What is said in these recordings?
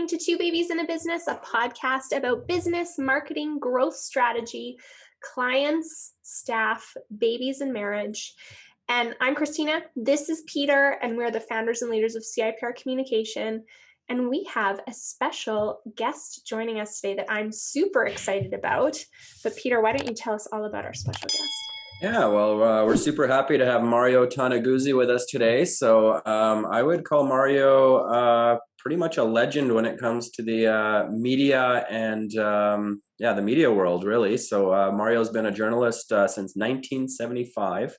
listening to Two Babies in a Business, a podcast about business, marketing, growth strategy, clients, staff, babies, and marriage. And I'm Christina. This is Peter, and we're the founders and leaders of CIPR Communication. And we have a special guest joining us today that I'm super excited about. But Peter, why don't you tell us all about our special guest? Yeah, well, we're super happy to have Mario Toneguzzi with us today. So I would call Mario pretty much a legend when it comes to the media and the media world, really. So Mario's been a journalist since 1975,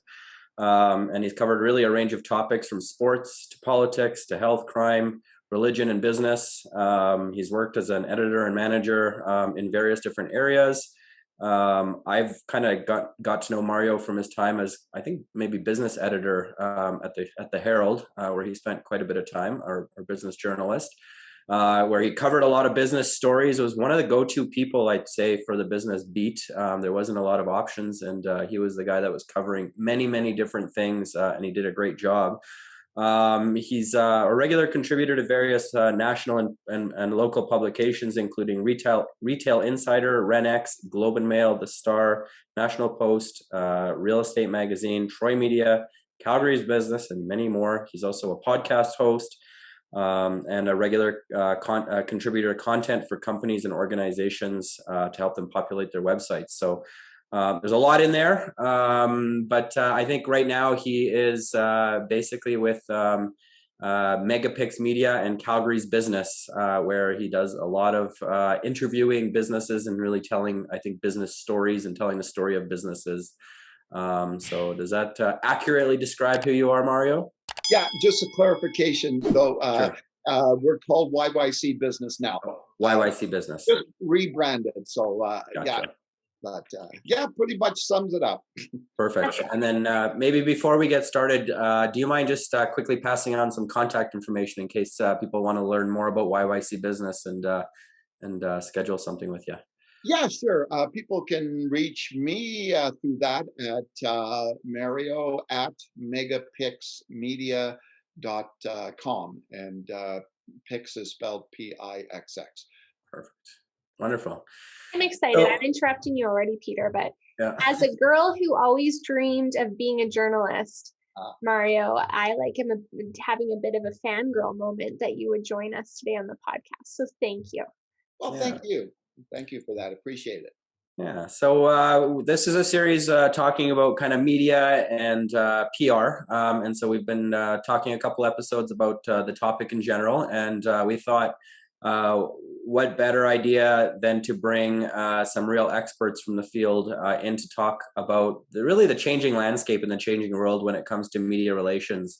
and he's covered really a range of topics from sports to politics to health, crime, religion, and business. He's worked as an editor and manager in various different areas. I've kind of got to know Mario from his time as, I think, maybe business editor at the Herald, where he spent quite a bit of time, or business journalist, where he covered a lot of business stories. It was one of the go-to people, I'd say, for the business beat. There wasn't a lot of options, and he was the guy that was covering many, many different things, and he did a great job. He's a regular contributor to various national and local publications, including Retail Insider, RenX, Globe and Mail, The Star, National Post, Real Estate Magazine, Troy Media, Calgary's Business, and many more. He's also a podcast host and a regular contributor to content for companies and organizations to help them populate their websites. So there's a lot in there, but I think right now he is basically with Megapix Media and Calgary's Business, where he does a lot of interviewing businesses and really telling, I think, business stories and telling the story of businesses. So does that accurately describe who you are, Mario? Yeah, just a clarification, though. Sure. We're called YYC Business now. YYC Business. Just rebranded, so Gotcha. yeah. But pretty much sums it up. Perfect. And then maybe before we get started, do you mind just quickly passing on some contact information in case people want to learn more about YYC Business and schedule something with you? Yeah, sure. People can reach me through that at Mario at megapixmedia.com, and Pix is spelled Pixx. Perfect. Wonderful. I'm excited. I'm interrupting you already, Peter, but as a girl who always dreamed of being a journalist, Mario, I having a bit of a fangirl moment that you would join us today on the podcast. So thank you. Well, thank you. Thank you for that. Appreciate it. Yeah. So this is a series talking about kind of media and PR. And so we've been talking a couple episodes about the topic in general. And we thought, what better idea than to bring some real experts from the field in to talk about the changing landscape and the changing world when it comes to media relations.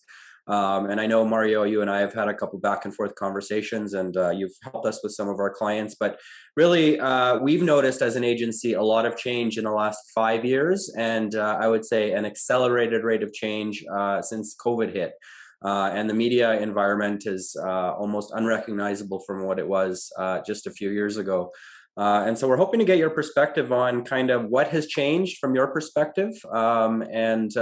And I know, Mario, you and I have had a couple back and forth conversations, and you've helped us with some of our clients. But really, we've noticed as an agency a lot of change in the last 5 years, and I would say an accelerated rate of change since COVID hit. And the media environment is almost unrecognizable from what it was just a few years ago. And so we're hoping to get your perspective on kind of what has changed from your perspective, and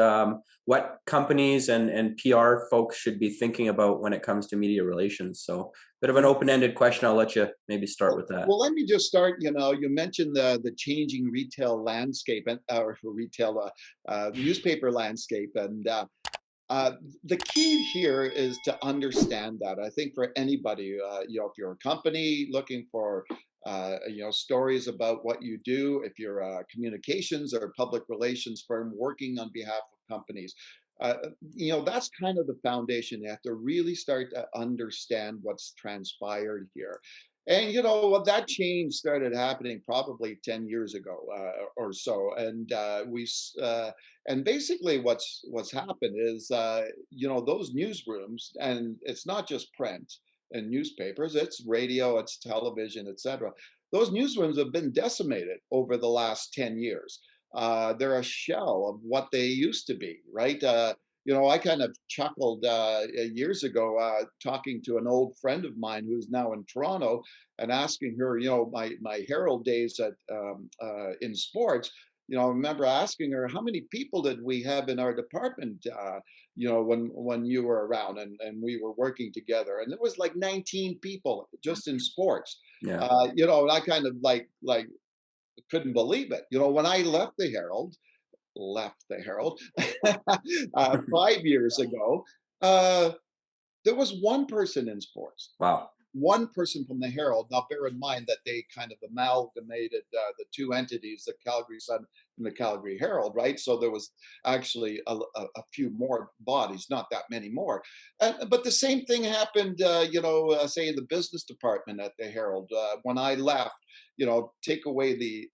what companies and PR folks should be thinking about when it comes to media relations. So a bit of an open-ended question. I'll let you maybe start with that. Well, let me just start. You mentioned the changing retail landscape or retail newspaper landscape, and the key here is to understand that. I think for anybody, if you're a company looking for, stories about what you do, if you're a communications or public relations firm working on behalf of companies, that's kind of the foundation. You have to really start to understand what's transpired here. And that change started happening probably 10 years ago or so, and and basically what's happened is those newsrooms, and it's not just print and newspapers, it's radio, it's television, etc. Those newsrooms have been decimated over the last 10 years. They're a shell of what they used to be, right? I kind of chuckled years ago talking to an old friend of mine who's now in Toronto and asking her, my Herald days in sports, I remember asking her, how many people did we have in our department, when you were around and we were working together? And it was like 19 people just in sports. Yeah. And I kind of like couldn't believe it. When I left the Herald 5 years ago, uh, there was one person in sports, Wow. one person from the Herald. Now, bear in mind that they kind of amalgamated the two entities, the Calgary Sun and the Calgary Herald, right? So there was actually a few more bodies, not that many more. But the same thing happened, say in the business department at the Herald. When I left, take away the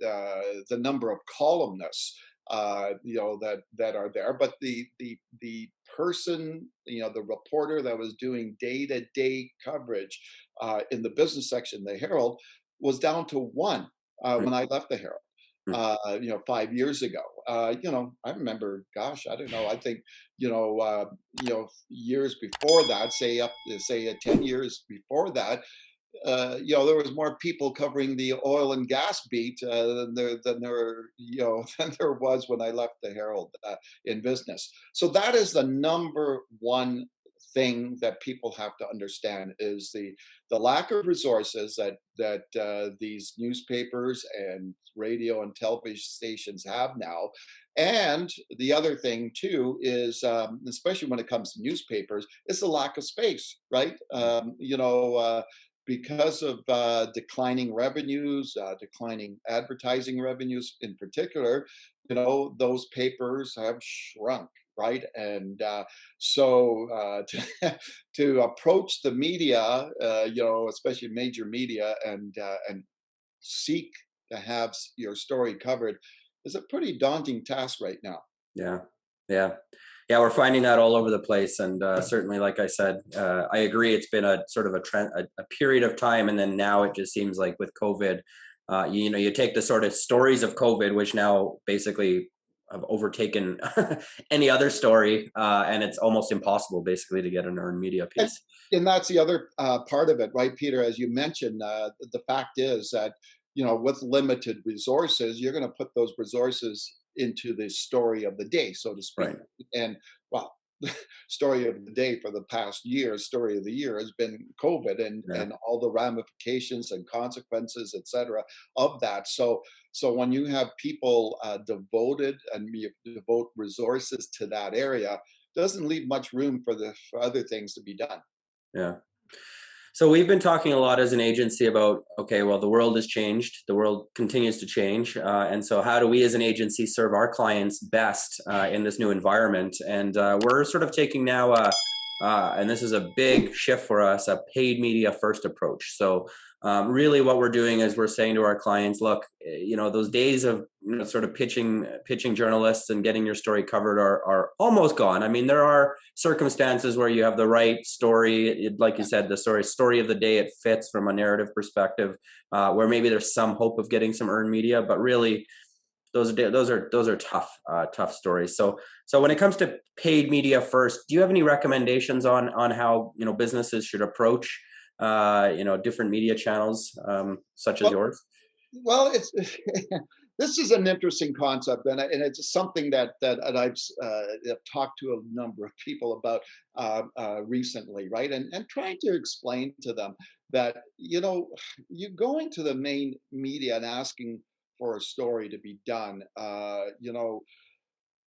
number of columnists. That are there, but the person, the reporter that was doing day-to-day coverage in the business section, the Herald, was down to one when I left the Herald. 5 years ago. I remember, gosh, I don't know. I think, years before that, say 10 years before that, there was more people covering the oil and gas beat than there was when I left the Herald in business. So that is the number one thing that people have to understand is the lack of resources that these newspapers and radio and television stations have now. And the other thing too is, especially when it comes to newspapers, is the lack of space, right? Because of declining revenues, declining advertising revenues in particular, those papers have shrunk, right? And to approach the media, especially major media, and seek to have your story covered is a pretty daunting task right now. Yeah. Yeah. Yeah. We're finding that all over the place. And certainly, like I said, I agree. It's been a sort of a trend, a period of time. And then now it just seems like with COVID, you take the sort of stories of COVID, which now basically have overtaken any other story. And it's almost impossible basically to get an earned media And, piece. and that's the other part of it, right, Peter? As you mentioned, the fact is that, with limited resources, you're going to put those resources into the story of the day, so to speak. Right. And well, story of the day for the past year, story of the year has been COVID Yeah. and all the ramifications and consequences, et cetera, of that. So when you have people devoted and you devote resources to that area, doesn't leave much room for other things to be done. Yeah. So we've been talking a lot as an agency about, okay, well, the world has changed. The world continues to change. And so how do we as an agency serve our clients best in this new environment? And we're sort of taking now, and this is a big shift for us, a paid media first approach. So really what we're doing is we're saying to our clients, look, those days of sort of pitching journalists and getting your story covered are almost gone. I mean, there are circumstances where you have the right story, like you said, the story of the day, it fits from a narrative perspective, where maybe there's some hope of getting some earned media, but really those are tough stories. So when it comes to paid media first, do you have any recommendations on how businesses should approach different media channels such as Well, yours? well, it's this is an interesting concept, and it's something that I've talked to a number of people about recently, right? And trying to explain to them that you going to the main media and asking for a story to be done,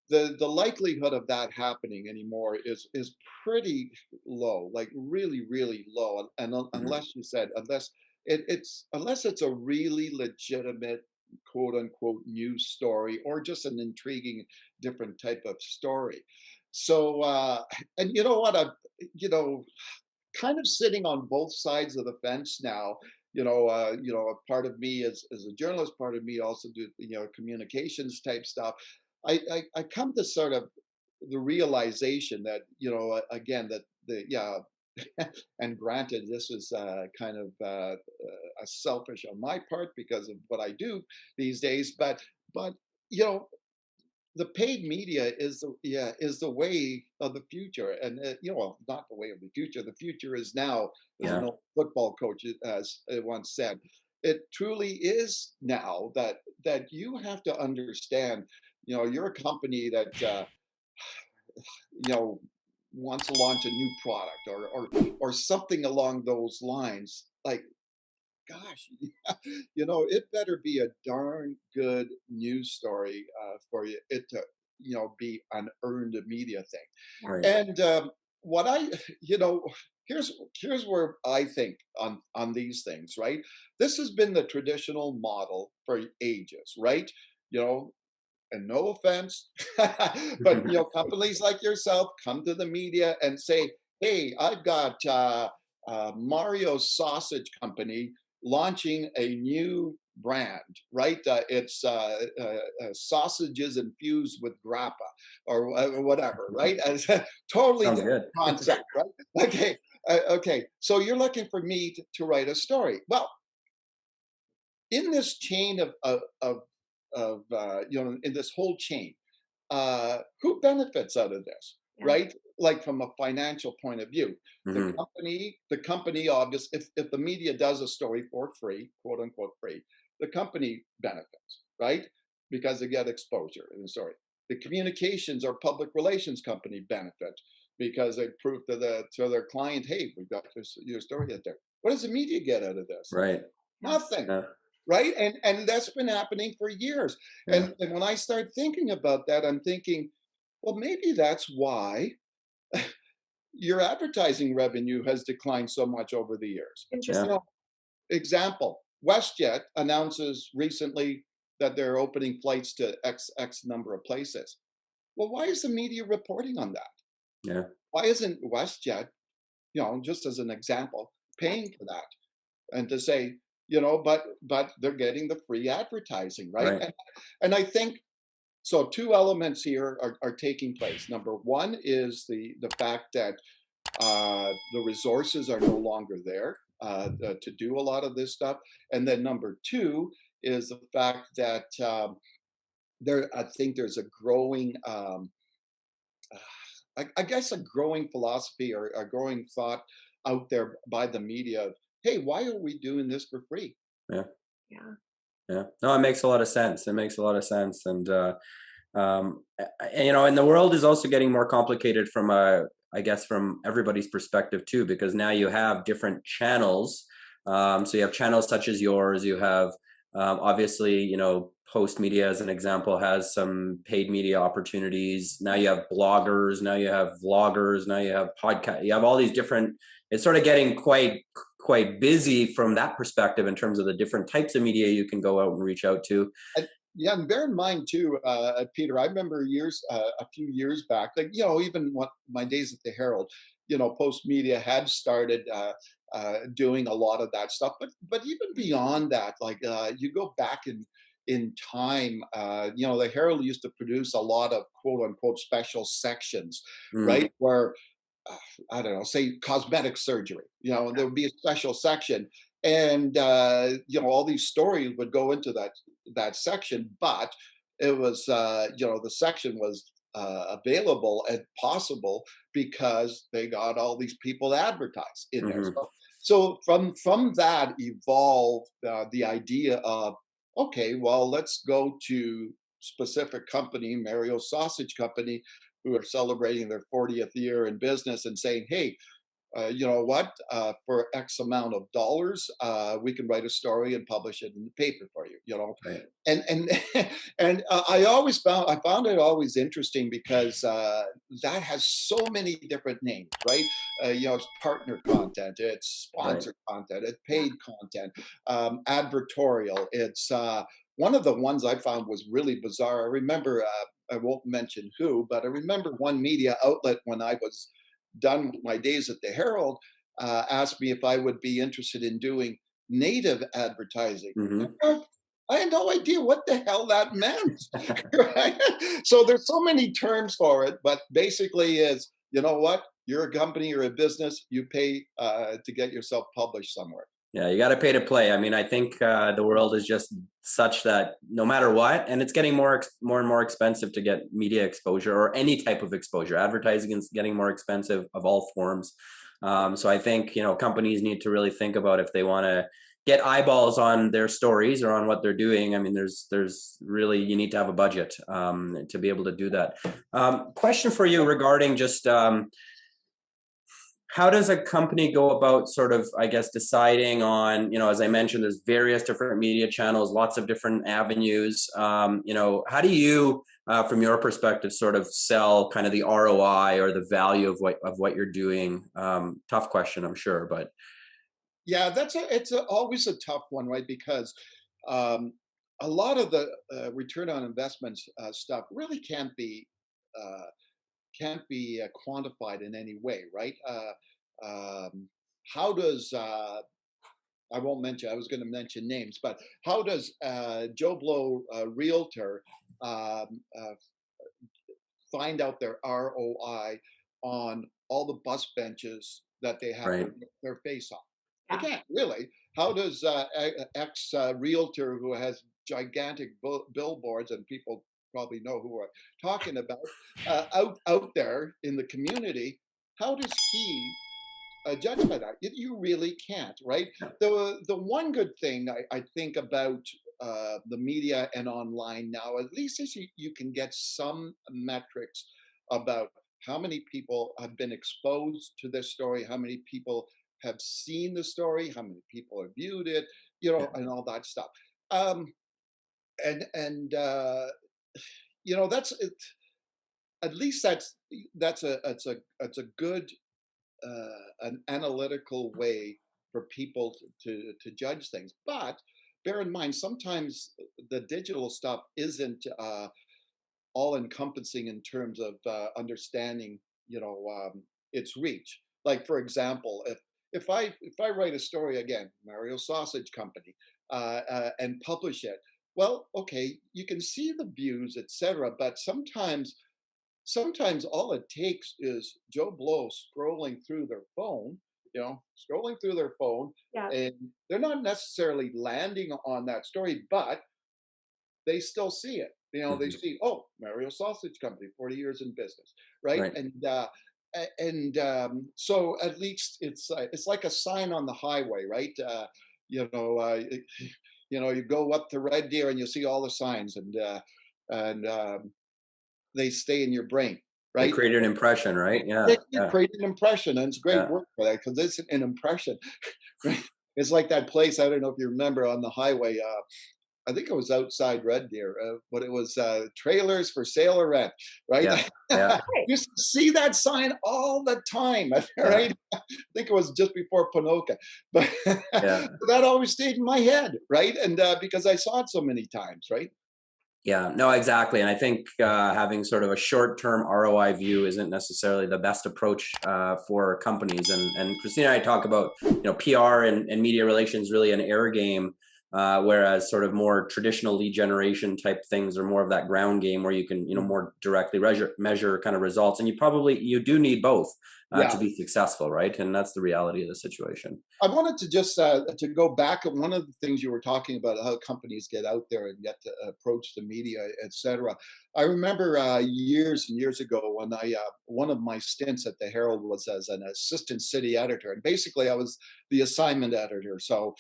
the likelihood of that happening anymore is pretty low, like really really low, and Mhm. unless it's a really legitimate quote unquote news story or just an intriguing different type of story. So and you know what, I you know kind of sitting on both sides of the fence now. A part of me as a journalist, part of me also do communications type stuff. I come to sort of the realization that again that the yeah and granted this is kind of a selfish on my part because of what I do these days, but you know the paid media is the way of the future, and well, not the way of the future. The future is now, as an Yeah. old football coach has once said. it truly is now that you have to understand, you're a company that wants to launch a new product or something along those lines. Like, gosh, it better be a darn good news story for you it to be an earned media thing. Right. And what I, you know, here's where I think on these things, right? This has been the traditional model for ages, right? You know, and no offense, but companies like yourself come to the media and say, "Hey, I've got Mario's Sausage Company launching a new brand, right? It's sausages infused with grappa or whatever, right? As a totally Sounds different good. concept, right? Okay, okay. So you're looking for me to write a story. Well, in this chain of in this whole chain, who benefits out of this, Yeah. right? Like from a financial point of view, Hmm. the company, obviously, if the media does a story for free, quote unquote free, the company benefits, right? Because they get exposure in the story. The communications or public relations company benefit because they prove to their client, hey, we've got your story out there. What does the media get out of this? Right. Nothing, Yeah. right? And that's been happening for years. Yeah. And when I start thinking about that, I'm thinking, well, maybe that's why your advertising revenue has declined so much over the years. Yeah. You Interesting. know, example, WestJet announces recently that they're opening flights to X number of places. Well, why is the media reporting on that? Yeah. Why isn't WestJet, just as an example, Yeah. paying for that? And to say, but they're getting the free advertising, right? Right. And I think so. Two elements here are taking place. Number one is the fact that the resources are no longer there to do a lot of this stuff, and then number two is the fact that I think there's a growing, I guess, a growing philosophy or a growing thought out there by the media of, hey, why are we doing this for free? Yeah. Yeah. Yeah. No, it makes a lot of sense. It makes a lot of sense. And, and the world is also getting more complicated from I guess from everybody's perspective too, because now you have different channels. So you have channels such as yours. You have, obviously, Post Media, as an example, has some paid media opportunities. Now you have bloggers. Now you have vloggers. Now you have podcast. You have all these different. It's sort of getting quite busy from that perspective in terms of the different types of media you can go out and reach out to. Yeah, and bear in mind too, Peter. I remember a few years back, like even what my days at the Herald, Post Media had started doing a lot of that stuff. But even beyond that, like you go back in time, the Herald used to produce a lot of quote unquote special sections, Mm. right, where I don't know, say cosmetic surgery. There would be a special section, and all these stories would go into that section. But it was, the section was available and possible because they got all these people to advertise in there. Hmm. So from that evolved the idea of, okay, well, let's go to specific company, Mario Sausage Company, who are celebrating their 40th year in business and saying, hey, you know what, for X amount of dollars, we can write a story and publish it in the paper for you, Right. and and I found it always interesting because that has so many different names, right? It's partner content, it's Right. sponsor content, it's Yeah. paid content, advertorial. It's one of the ones I found was really bizarre. I remember, I won't mention who, but I remember one media outlet when I was done my days at the Herald, asked me if I would be interested in doing native advertising. Hmm. I had no idea what the hell that meant. Right? So there's so many terms for it, but basically is, you know what? You're a company, you're a business, you pay to get yourself published somewhere. Yeah, you got to pay to play. I mean, I think the world is just such that no matter what, and it's getting more and more expensive to get media exposure or any type of exposure. Advertising is getting more expensive of all forms. So I think companies need to really think about if they want to get eyeballs on their stories or on what they're doing. I mean, there's really, you need to have a budget to be able to do that. Question for you regarding just how does a company go about sort of, I guess, deciding on, as I mentioned, there's various different media channels, lots of different avenues. How do you, from your perspective, sort of sell kind of the ROI or the value of what you're doing? Tough question, I'm sure, but Yeah, always a tough one, right? Because um, a lot of the return on investments stuff really uh, can't be quantified in any way, right? How does I won't mention. I was going to mention names, but how does Joe Blow realtor um, uh, find out their ROI on all the bus benches that they have right, their face on? They Yeah. can't really. How does ex realtor who has gigantic billboards, and people probably know who I'm talking about, out there in the community? How does he judge by that? You really can't, right? The one good thing I think about the media and online now, at least, is you can get some metrics about how many people have been exposed to this story, how many people have seen the story, how many people have viewed it, and all that stuff. Um, and that's it. At least that's a good an analytical way for people to judge things. But bear in mind, sometimes the digital stuff isn't all encompassing in terms of understanding, its reach. Like, for example, if I write a story, again, Mario Sausage Company, and publish it, well, okay, you can see the views, etc. But sometimes all it takes is Joe Blow scrolling through their phone, Yeah. and they're not necessarily landing on that story, but they still see it. They mhm, see, oh, Mario Sausage Company, 40 years in business, right? right, So at least it's like a sign on the highway, right? You know, uh, you go up to Red Deer and you see all the signs, and they stay in your brain, they right? created an impression, right? They Yeah, can yeah, create an impression, and it's a great yeah, word for that because it's an impression, right? It's like that place. I don't know if you remember on the highway. I think it was outside Red Deer, but it was trailers for sale or rent, right? yeah, yeah, Right. You see that sign all the time, yeah, right? I think it was just before Ponoka, but yeah. that always stayed in my head, right? And because I saw it so many times, right? Yeah, no, exactly. And I think having sort of a short-term ROI view isn't necessarily the best approach for companies. And Christina and I talk about, PR and media relations really an air game, whereas sort of more traditional lead generation type things are more of that ground game where you can, more directly measure kind of results. And you do need both Yeah. to be successful, right? And that's the reality of the situation. I wanted to just to go back at one of the things you were talking about, how companies get out there and get to approach the media, etc. I remember years and years ago when I one of my stints at the Herald was as an assistant city editor, and basically I was the assignment editor. So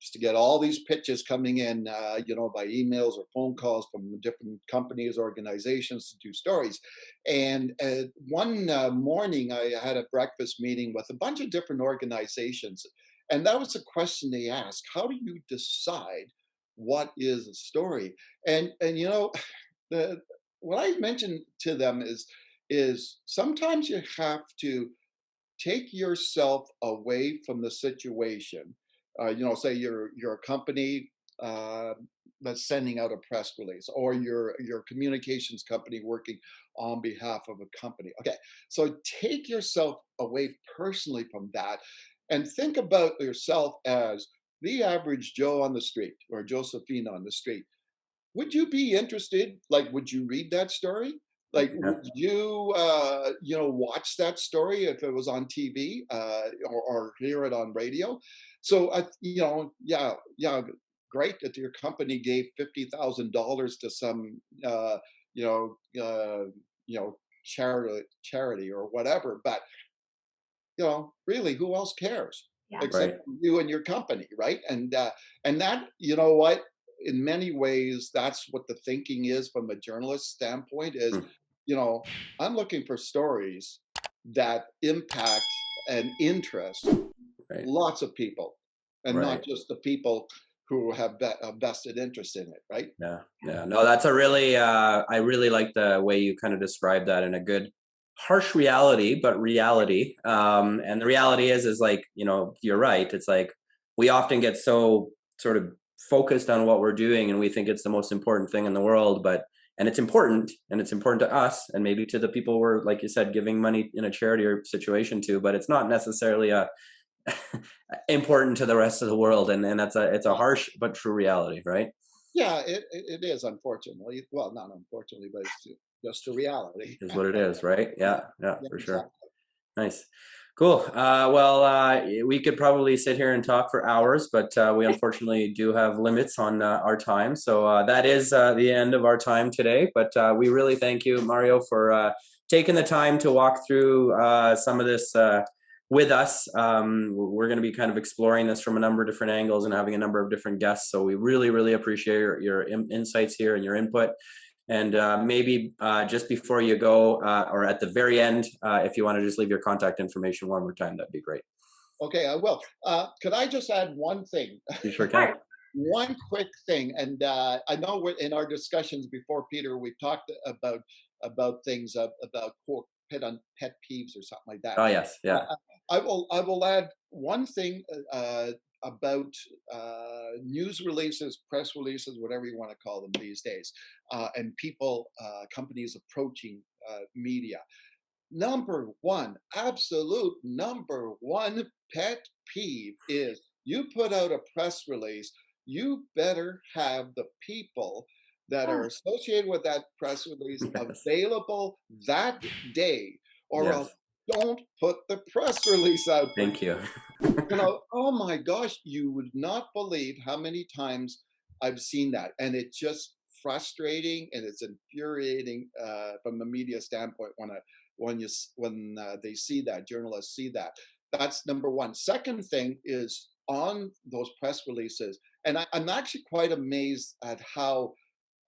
just to get all these pitches coming in, by emails or phone calls from different companies, organizations to do stories. And one morning, I had a breakfast meeting with a bunch of different organizations. And that was the question they asked: how do you decide what is a story? And the, what I mentioned to them is sometimes you have to take yourself away from the situation. Say you're a company uh, that's sending out a press release, or your communications company working on behalf of a company. Okay, so take yourself away personally from that, and think about yourself as the average Joe on the street or Josephine on the street. Would you be interested? Like, would you read that story? Like, Yeah. would you, watch that story if it was on TV, or hear it on radio? So, yeah, great that your company gave $50,000 to some, you know, uh, charity or whatever. But really, who else cares? Yeah. except for you and your company, right? And that, you know what, in many ways, that's what the thinking is from a journalist standpoint is, Mm. you know, I'm looking for stories that impact and interest Right. lots of people, and not Right. just the people who have a vested interest in it, right? Yeah. Yeah. No, that's a really, I really like the way you kind of described that in a good, harsh reality, but reality. And the reality is like, you know, you're right. It's like we often get so sort of focused on what we're doing and we think it's the most important thing in the world, and it's important to us and maybe to the people we're, like you said, giving money in a charity or situation to, but it's not necessarily important to the rest of the world. And it's a harsh but true reality, right? Yeah, it is, unfortunately. Well, not unfortunately, but it's just a reality. Is what it is, right? Yeah, yeah, Yeah, for sure. exactly. Nice. Cool. Well, we could probably sit here and talk for hours, but we unfortunately do have limits on our time. So that is the end of our time today. But we really thank you, Mario, for taking the time to walk through some of this with us. We're going to be kind of exploring this from a number of different angles and having a number of different guests. So we really, really appreciate your insights here and your input. And maybe just before you go, or at the very end, if you want to just leave your contact information one more time, that'd be great. Okay, I will. Could I just add one thing? You sure can. One quick thing, and I know we're in our discussions before, Peter, we talked about things about quote pet peeves or something like that. Oh yes, yeah. I will add one thing about news releases, press releases, whatever you want to call them these days, and people, companies approaching media. Number one, absolute number one pet peeve is you put out a press release, you better have the people that are associated with that press release Yes. available that day, or else Yes. don't put the press release out for Thank you. you know, oh my gosh, you would not believe how many times I've seen that. And it's just frustrating and it's infuriating from a media standpoint when they see that, journalists see that. That's number one. Second thing is on those press releases, and I'm actually quite amazed at how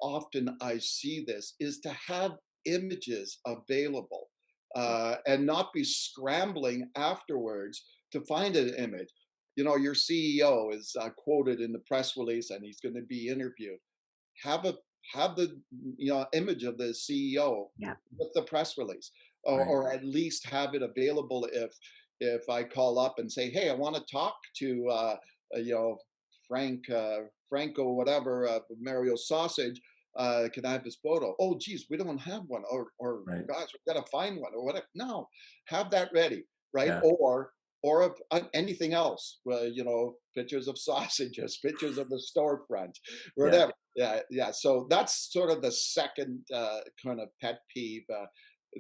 often I see this, is to have images available and not be scrambling afterwards to find an image. You know, your CEO is quoted in the press release and he's going to be interviewed. Have a have the image of the CEO Yeah. with the press release, Right. or at least have it available if I call up and say, hey, I want to talk to you know Franco whatever Mario Sausage. Can I have his photo? Oh, geez, we don't have one. Or Right. gosh, we got to find one or whatever. No, have that ready, right? Yeah. Or of anything else, pictures of sausages, pictures of the storefront, Yeah. whatever. Yeah. So that's sort of the second kind of pet peeve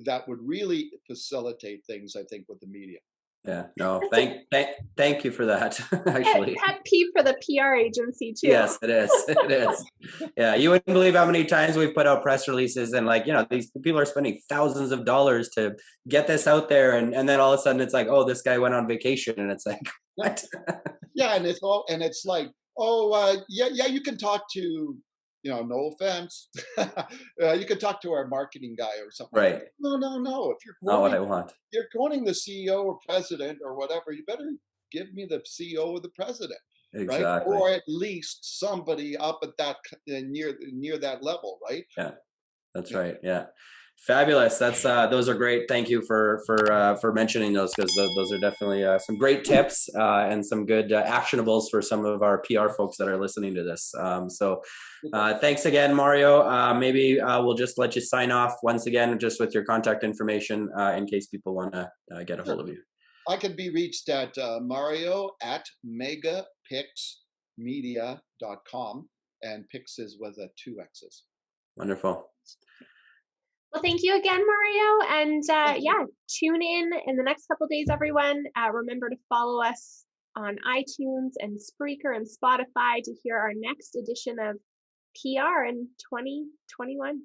that would really facilitate things, I think, with the media. Yeah. No. Thank you for that. Actually. Pet peeve for the PR agency too. Yes, it is. It is. Yeah, you wouldn't believe how many times we've put out press releases and like, these people are spending thousands of dollars to get this out there. And then all of a sudden it's like, oh, this guy went on vacation. And it's like, what? Yeah, and it's like, oh, yeah, you can talk to, no offense, you can talk to our marketing guy or something. Right. No. If Not what I want. you're quoting the CEO or president or whatever, you better give me the CEO or the president, right? Exactly. Or at least somebody up at that near that level, right? Yeah. That's Yeah. right. Yeah. Fabulous. That's those are great. Thank you for mentioning those, because those are definitely some great tips and some good actionables for some of our PR folks that are listening to this. So thanks again, Mario. Maybe we'll just let you sign off once again, just with your contact information in case people want to get a hold of you. I can be reached at mario@megapixmedia.com, and Pix is with 2 X's. Wonderful. Well, thank you again, Mario. And tune in the next couple days, everyone. Remember to follow us on iTunes and Spreaker and Spotify to hear our next edition of PR in 2021.